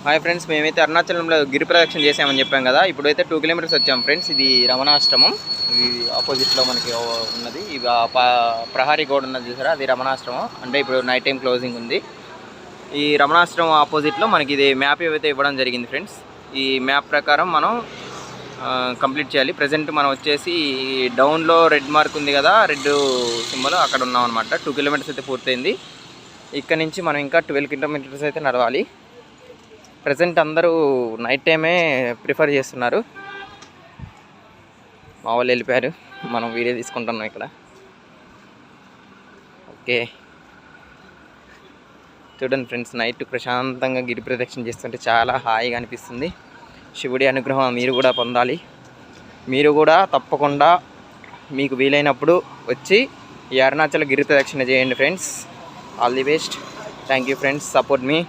Hi friends, మేమైతే అరుణాచలంలో గిరి ప్రదక్షిణ చేసామని చెప్పాం కదా. ఇప్పుడైతే 2 కిలోమీటర్స్ వచ్చాం ఫ్రెండ్స్. ఇది రమణాశ్రమం, ఇది ఆపోజిట్లో మనకి ఉన్నది. ఇది ప్రహారీ గోడ ఉన్నది చూసారా, అది రమణాశ్రమం. అంటే ఇప్పుడు నైట్ టైం క్లోజింగ్ ఉంది. ఈ రమణాశ్రమం ఆపోజిట్లో మనకి ఇది మ్యాప్ ఏవైతే ఇవ్వడం జరిగింది ఫ్రెండ్స్. ఈ మ్యాప్ ప్రకారం మనం కంప్లీట్ చేయాలి. ప్రజెంట్ మనం వచ్చేసి డౌన్లో రెడ్ మార్క్ ఉంది కదా, రెడ్ సింబల్, అక్కడ ఉన్నాం అనమాట. 2 కిలోమీటర్స్ అయితే పూర్తయింది. ఇక్కడ నుంచి మనం ఇంకా 12 కిలోమీటర్స్ అయితే నడవాలి. ప్రజెంట్ అందరూ నైట్ టైమే ప్రిఫర్ చేస్తున్నారు. మా వాళ్ళు వెళ్ళిపోయారు, మనం వీడియో తీసుకుంటున్నాం ఇక్కడ. ఓకే, చూడండి ఫ్రెండ్స్, నైట్ ప్రశాంతంగా గిరి ప్రదక్షిణ చేస్తుంటే చాలా హాయిగా అనిపిస్తుంది. శివుడి అనుగ్రహం మీరు కూడా పొందాలి. మీరు కూడా తప్పకుండా మీకు వీలైనప్పుడు వచ్చి ఈ అరుణాచల గిరి ప్రదక్షిణ చేయండి friends. All the best. Thank you friends, support me.